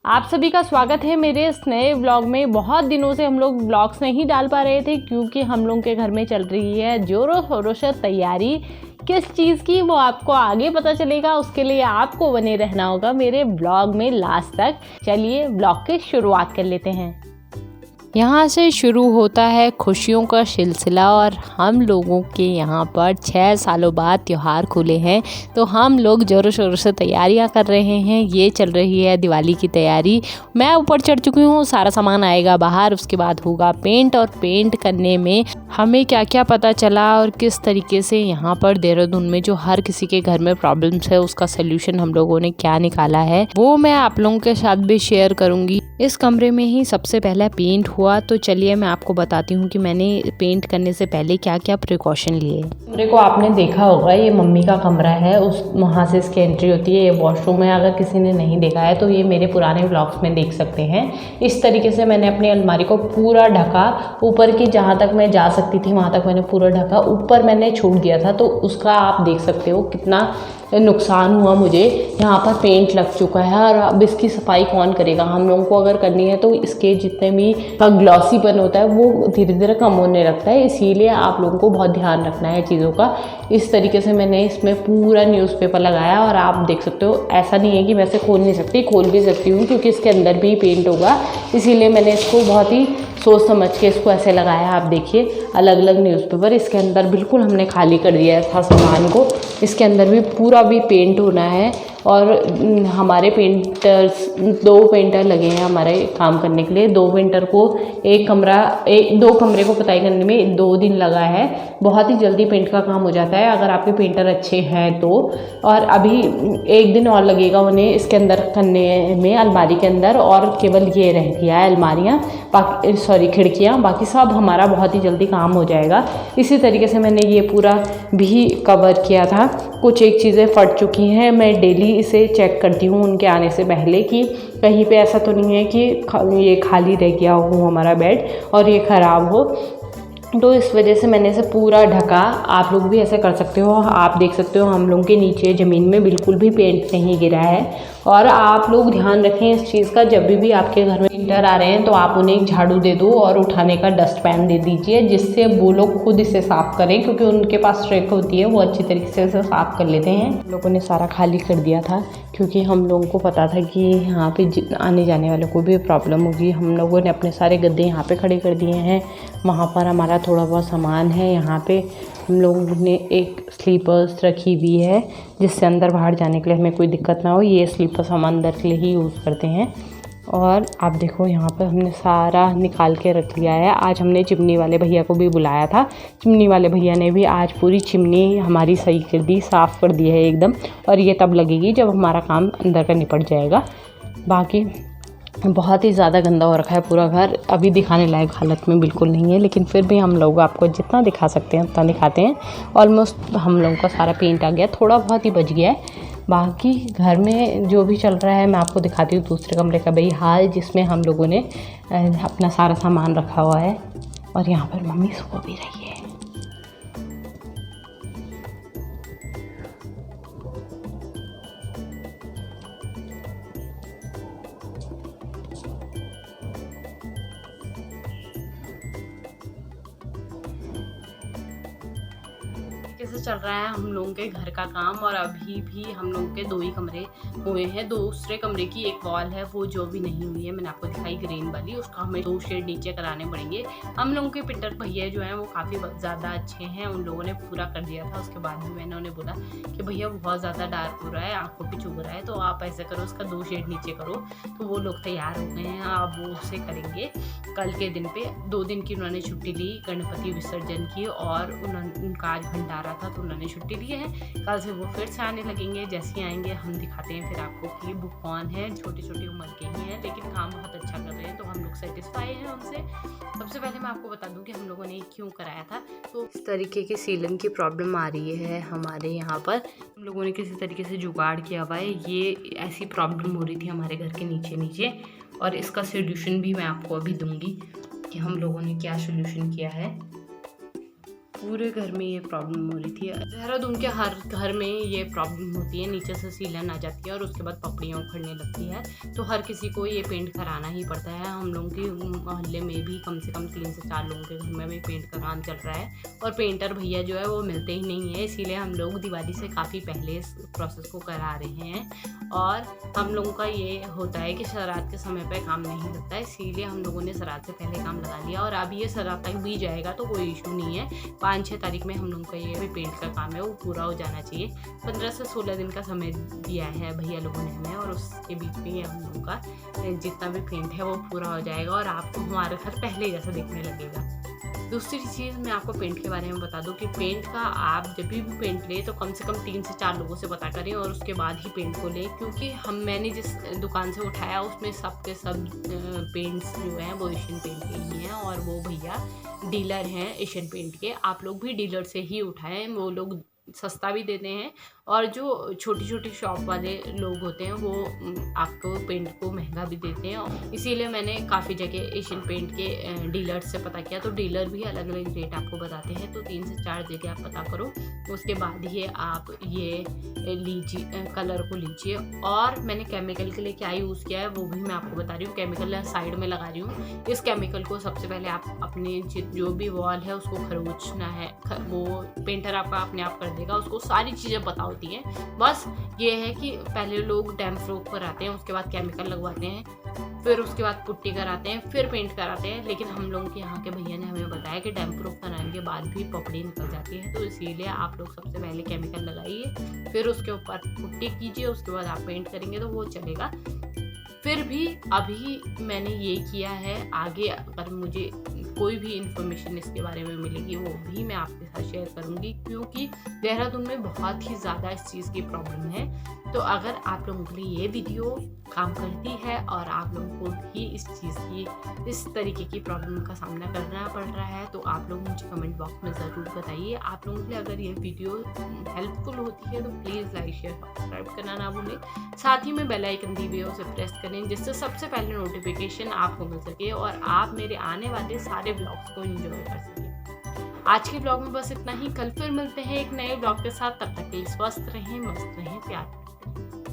आप सभी का स्वागत है मेरे इस नए व्लॉग में। बहुत दिनों से हम लोग व्लॉग्स नहीं डाल पा रहे थे क्योंकि हम लोगों के घर में चल रही है जोरों शोरों से तैयारी। किस चीज़ की वो आपको आगे पता चलेगा, उसके लिए आपको बने रहना होगा मेरे व्लॉग में लास्ट तक। चलिए व्लॉग की शुरुआत कर लेते हैं। यहाँ से शुरू होता है खुशियों का सिलसिला और हम लोगों के यहाँ पर 6 सालों बाद त्यौहार खुले हैं, तो हम लोग ज़ोरों शोरों से तैयारियाँ कर रहे हैं। ये चल रही है दिवाली की तैयारी। मैं ऊपर चढ़ चुकी हूँ, सारा सामान आएगा बाहर, उसके बाद होगा पेंट। और पेंट करने में हमें क्या क्या पता चला और किस तरीके से यहाँ पर देहरादून में जो हर किसी के घर में प्रॉब्लम्स है उसका सोल्यूशन हम लोगों ने क्या निकाला है, वो मैं आप लोगों के साथ भी शेयर करूँगी। इस कमरे में ही सबसे पहला पेंट हुआ, तो चलिए मैं आपको बताती हूँ कि मैंने पेंट करने से पहले क्या क्या प्रिकॉशन लिए। कमरे को आपने देखा होगा, ये मम्मी का कमरा है, उस वहाँ से इसकी एंट्री होती है। ये वॉशरूम है, अगर किसी ने नहीं देखा है तो ये मेरे पुराने व्लॉग्स में देख सकते हैं। इस तरीके से मैंने अपनी अलमारी को पूरा ढका, ऊपर की जहाँ तक मैं जा सकती थी वहाँ तक मैंने पूरा ढका। ऊपर मैंने छोड़ दिया था तो उसका आप देख सकते हो कितना नुकसान हुआ मुझे। यहाँ पर पेंट लग चुका है और अब इसकी सफाई कौन करेगा। हम लोगों को अगर करनी है तो इसके जितने भी ग्लॉसीपन होता है वो धीरे धीरे कम होने लगता है, इसीलिए आप लोगों को बहुत ध्यान रखना है चीज़ों का। इस तरीके से मैंने इसमें पूरा न्यूज़पेपर लगाया और आप देख सकते हो, ऐसा नहीं है कि वैसे खोल नहीं सकती, खोल भी सकती हूँ क्योंकि इसके अंदर भी पेंट होगा, इसीलिए मैंने इसको बहुत ही सोच समझ के इसको ऐसे लगाया। आप देखिए अलग अलग न्यूज़पेपर, इसके अंदर बिल्कुल हमने खाली कर दिया था सामान को। इसके अंदर भी पूरा भी पेंट होना है और हमारे पेंटर्स 2 पेंटर लगे हैं हमारे काम करने के लिए। 2 पेंटर को दो कमरे को पुताई करने में 2 दिन लगा है। बहुत ही जल्दी पेंट का काम हो जाता है अगर आपके पेंटर अच्छे हैं तो। और अभी 1 दिन और लगेगा उन्हें इसके अंदर करने में, अलमारी के अंदर। और केवल ये रह गया है अलमारियाँ, बाकी खिड़कियाँ, बाकी सब हमारा बहुत ही जल्दी काम हो जाएगा। इसी तरीके से मैंने ये पूरा भी कवर किया था। कुछ एक चीज़ें फट चुकी हैं, मैं डेली इसे चेक करती हूँ उनके आने से पहले कि कहीं पे ऐसा तो नहीं है कि ये खाली रह गया हो हमारा बेड और ये ख़राब हो। तो इस वजह से मैंने इसे पूरा ढका। आप लोग भी ऐसे कर सकते हो। आप देख सकते हो हम लोगों के नीचे ज़मीन में बिल्कुल भी पेंट नहीं गिरा है। और आप लोग ध्यान रखें इस चीज़ का, जब भी आपके घर में पेंटर आ रहे हैं तो आप उन्हें एक झाड़ू दे दो और उठाने का डस्ट पैन दे दीजिए, जिससे वो लोग खुद इसे साफ़ करें, क्योंकि उनके पास ट्रैक होती है, वो अच्छी तरीके से इसे साफ़ कर लेते हैं। हम लोगों ने सारा खाली कर दिया था क्योंकि हम लोगों को पता था कि यहाँ पे आने जाने वालों को भी प्रॉब्लम होगी। हम लोगों ने अपने सारे गद्दे यहाँ पे खड़े कर दिए हैं। वहाँ पर हमारा थोड़ा बहुत सामान है। यहाँ पे हम लोगों ने एक स्लीपर्स रखी हुई है जिससे अंदर बाहर जाने के लिए हमें कोई दिक्कत ना हो। ये स्लीपर्स हम अंदर के लिए ही यूज़ करते हैं। और आप देखो यहाँ पर हमने सारा निकाल के रख लिया है। आज हमने चिमनी वाले भैया को भी बुलाया था। चिमनी वाले भैया ने भी आज पूरी चिमनी हमारी सही कर दी, साफ़ कर दी है एकदम। और ये तब लगेगी जब हमारा काम अंदर का निपट जाएगा। बाकी बहुत ही ज़्यादा गंदा हो रखा है पूरा घर, अभी दिखाने लायक हालत में बिल्कुल नहीं है, लेकिन फिर भी हम लोग आपको जितना दिखा सकते हैं उतना दिखाते हैं। ऑलमोस्ट हम लोगों का सारा पेंट आ गया, थोड़ा बहुत ही बच गया है। बाकी घर में जो भी चल रहा है मैं आपको दिखाती हूँ दूसरे कमरे का भी हाल, जिसमें हम लोगों ने अपना सारा सामान रखा हुआ है। और यहाँ पर मम्मी सो भी रही है। कैसे चल रहा है हम लोगों के घर का काम। और अभी भी हम लोगों के 2 ही कमरे हुए हैं। दूसरे कमरे की एक वॉल है वो जो भी नहीं हुई है, मैंने आपको दिखाई ग्रीन वाली, उसका हमें 2 शेड नीचे कराने पड़ेंगे। हम लोगों के पेंटर भैया जो हैं वो काफ़ी ज़्यादा अच्छे हैं, उन लोगों ने पूरा कर दिया था। उसके बाद भी मैंने उन्हें बोला कि भैया बहुत ज़्यादा डार्क हो रहा है, आंखों पे चुभ रहा है, तो आप ऐसे करो उसका 2 शेड नीचे करो। तो वो लोग तैयार हो गए हैं, अब वो उसे करेंगे कल के दिन पे। 2 दिन की उन्होंने छुट्टी ली गणपति विसर्जन की, और उनका आज भंडारा था तो उन्होंने छुट्टी ली है। कल से वो फिर से आने लगेंगे। जैसे ही आएंगे हम दिखाते हैं फिर आपको कि वो कौन है। छोटी छोटी उम्र के ही हैं लेकिन काम बहुत अच्छा कर रहे हैं, तो हम लोग सेटिस्फाई हैं उनसे। सबसे पहले मैं आपको बता दूं कि हम लोगों ने क्यों कराया था। तो इस तरीके की सीलन की प्रॉब्लम आ रही है हमारे यहाँ पर। हम लोगों ने किसी तरीके से जुगाड़ किया हुआ है। ये ऐसी प्रॉब्लम हो रही थी हमारे घर के नीचे नीचे, और इसका सोल्यूशन भी मैं आपको अभी दूंगी कि हम लोगों ने क्या सोल्यूशन किया है। पूरे घर में ये प्रॉब्लम हो रही थी। देहरादून के हर घर में ये प्रॉब्लम होती है, नीचे से सीलन आ जाती है और उसके बाद पपड़ियाँ उखड़ने लगती है। तो हर किसी को ये पेंट कराना ही पड़ता है। हम लोगों के मोहल्ले में भी कम से कम 3 से 4 लोगों के घर में भी पेंट का काम चल रहा है और पेंटर भैया जो है वो मिलते ही नहीं है। इसीलिए हम लोग दिवाली से काफ़ी पहले इस प्रोसेस को करा रहे हैं। और हम लोगों का ये होता है कि श्राद्ध के समय पर काम नहीं लगता है, इसीलिए हम लोगों ने श्राद्ध से पहले काम लगा लिया और अब ये श्राद्ध तक भी जाएगा तो कोई इशू नहीं है। 5-6 तारीख में हम लोगों का ये भी पेंट का काम है वो पूरा हो जाना चाहिए। 15 से 16 दिन का समय दिया है भैया लोगों ने हमें और उसके बीच में हम लोगों का जितना भी पेंट है वो पूरा हो जाएगा और आपको हमारा घर पहले जैसा दिखने लगेगा। दूसरी चीज़ मैं आपको पेंट के बारे में बता दूं कि पेंट का आप जब भी पेंट लें तो कम से कम 3 से 4 लोगों से पता करें और उसके बाद ही पेंट को लें, क्योंकि मैंने जिस दुकान से उठाया उसमें सब के सब पेंट्स जो हैं वो एशियन पेंट के ही हैं और वो भैया डीलर हैं एशियन पेंट के। आप लोग भी डीलर से ही उठाएं, वो लोग सस्ता भी देते हैं और जो छोटी छोटी शॉप वाले लोग होते हैं वो आपको पेंट को महंगा भी देते हैं। इसीलिए मैंने काफ़ी जगह एशियन पेंट के डीलर से पता किया तो डीलर भी अलग अलग रेट आपको बताते हैं। तो 3 से 4 जगह आप पता करो, उसके बाद ही आप ये लीजिए कलर को लीजिए। और मैंने केमिकल के लिए क्या यूज़ किया है वो भी मैं आपको बता रही हूँ। केमिकल साइड में लगा रही हूँ। इस केमिकल को सबसे पहले आप अपने जो भी वॉल है उसको खरोचना है, वो पेंटर आपका अपने आप कर देगा, उसको सारी चीज़ें पता होती हैं। बस ये है कि पहले लोग डैम्प प्रूफ कराते हैं, उसके बाद केमिकल लगवाते हैं, फिर उसके बाद पुट्टी कराते हैं, फिर पेंट कराते हैं। लेकिन हम लोगों के यहाँ के भैया ने हमें बताया कि डैम्प प्रूफ कराने के बाद भी पपड़ी निकल जाती है, तो इसीलिए आप लोग सबसे पहले केमिकल लगाइए, फिर उसके ऊपर पुट्टी कीजिए, उसके बाद आप पेंट करेंगे तो वो चलेगा। फिर भी अभी मैंने ये किया है, आगे अगर मुझे कोई भी इन्फॉर्मेशन इसके बारे में मिलेगी वो भी मैं आपके साथ शेयर करूँगी, क्योंकि देहरादून में बहुत ही ज़्यादा इस चीज़ की प्रॉब्लम है। तो अगर आप लोगों के लिए ये वीडियो काम करती है और आप लोगों को भी इस चीज़ की इस तरीके की प्रॉब्लम का सामना करना पड़ रहा है तो आप लोग मुझे कमेंट बॉक्स में ज़रूर बताइए। आप लोगों के लिए अगर ये वीडियो हेल्पफुल होती है तो प्लीज़ लाइक शेयर सब्सक्राइब करना ना भूलें। साथ ही में बेल आइकन दी हुई है उसे प्रेस करें, जिससे सबसे पहले नोटिफिकेशन आपको मिल सके और आप मेरे आने वाले सारे ब्लॉग्स को एंजॉय कर सकें। आज के ब्लॉग में बस इतना ही। कल फिर मिलते हैं एक नए ब्लॉग के साथ। तब तक के लिए स्वस्थ रहें, मस्त रहें, प्यार करें।